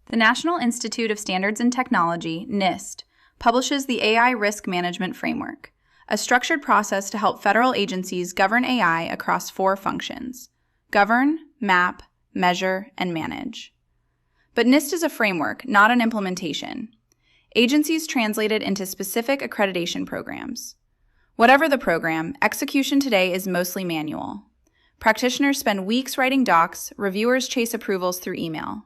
The National Institute of Standards and Technology, NIST, publishes the AI Risk Management Framework, a structured process to help federal agencies govern AI across 4 functions: govern, map, measure, and manage. But NIST is a framework, not an implementation. Agencies translate it into specific accreditation programs. Whatever the program, execution today is mostly manual. Practitioners spend weeks writing docs, reviewers chase approvals through email.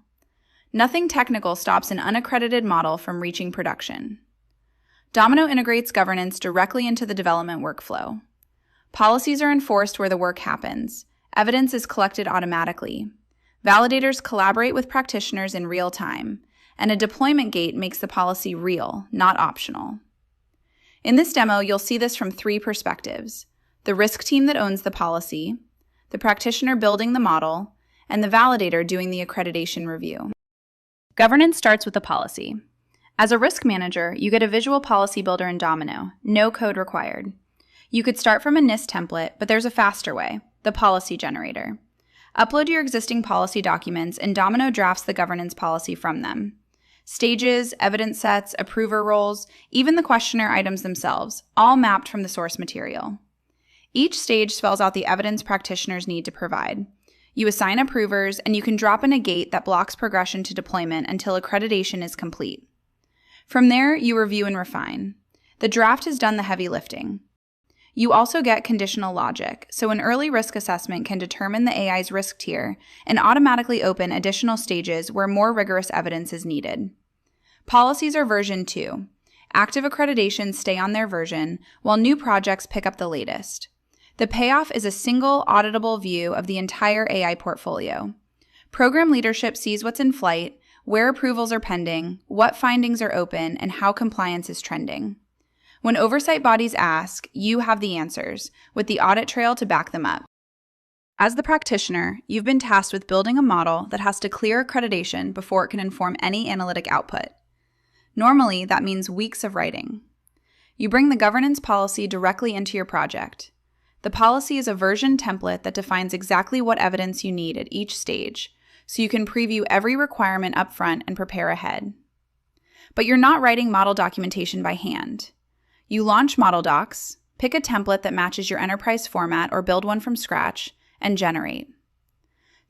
Nothing technical stops an unaccredited model from reaching production. Domino integrates governance directly into the development workflow. Policies are enforced where the work happens. Evidence is collected automatically. Validators collaborate with practitioners in real time, and a deployment gate makes the policy real, not optional. In this demo, you'll see this from 3 perspectives: the risk team that owns the policy, the practitioner building the model, and the validator doing the accreditation review. Governance starts with the policy. As a risk manager, you get a visual policy builder in Domino, no code required. You could start from a NIST template, but there's a faster way, the policy generator. Upload your existing policy documents, and Domino drafts the governance policy from them. Stages, evidence sets, approver roles, even the questionnaire items themselves, all mapped from the source material. Each stage spells out the evidence practitioners need to provide. You assign approvers, and you can drop in a gate that blocks progression to deployment until accreditation is complete. From there, you review and refine. The draft has done the heavy lifting. You also get conditional logic, so an early risk assessment can determine the AI's risk tier and automatically open additional stages where more rigorous evidence is needed. Policies are version 2. Active accreditations stay on their version, while new projects pick up the latest. The payoff is a single, auditable view of the entire AI portfolio. Program leadership sees what's in flight, where approvals are pending, what findings are open, and how compliance is trending. When oversight bodies ask, you have the answers, with the audit trail to back them up. As the practitioner, you've been tasked with building a model that has to clear accreditation before it can inform any analytic output. Normally, that means weeks of writing. You bring the governance policy directly into your project. The policy is a version template that defines exactly what evidence you need at each stage, so you can preview every requirement up front and prepare ahead. But you're not writing model documentation by hand. You launch Model Docs, pick a template that matches your enterprise format or build one from scratch, and generate.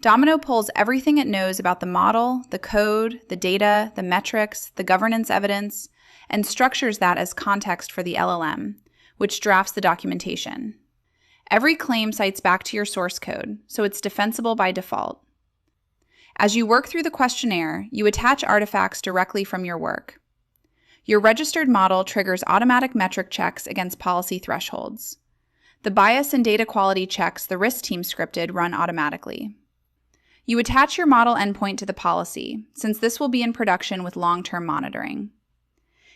Domino pulls everything it knows about the model, the code, the data, the metrics, the governance evidence, and structures that as context for the LLM, which drafts the documentation. Every claim cites back to your source code, so it's defensible by default. As you work through the questionnaire, you attach artifacts directly from your work. Your registered model triggers automatic metric checks against policy thresholds. The bias and data quality checks the risk team scripted run automatically. You attach your model endpoint to the policy, since this will be in production with long-term monitoring.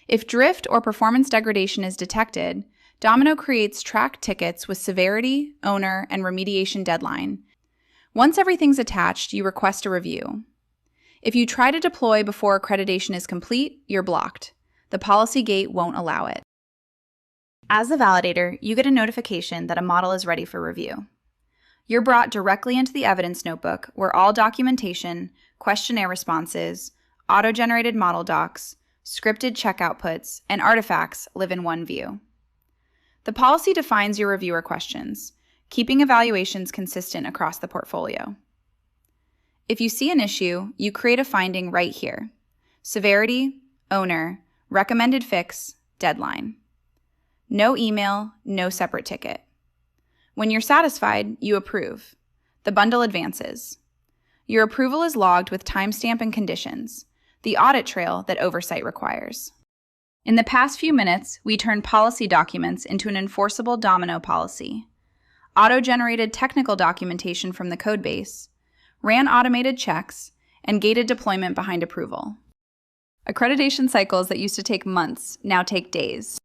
If drift or performance degradation is detected, Domino creates tracked tickets with severity, owner, and remediation deadline. Once everything's attached, you request a review. If you try to deploy before accreditation is complete, you're blocked. The policy gate won't allow it. As a validator, you get a notification that a model is ready for review. You're brought directly into the evidence notebook where all documentation, questionnaire responses, auto-generated model docs, scripted check outputs, and artifacts live in one view. The policy defines your reviewer questions, keeping evaluations consistent across the portfolio. If you see an issue, you create a finding right here: severity, owner, recommended fix, deadline. No email, no separate ticket. When you're satisfied, you approve. The bundle advances. Your approval is logged with timestamp and conditions, the audit trail that oversight requires. In the past few minutes, we turned policy documents into an enforceable Domino policy, auto-generated technical documentation from the codebase, ran automated checks, and gated deployment behind approval. Accreditation cycles that used to take months now take days.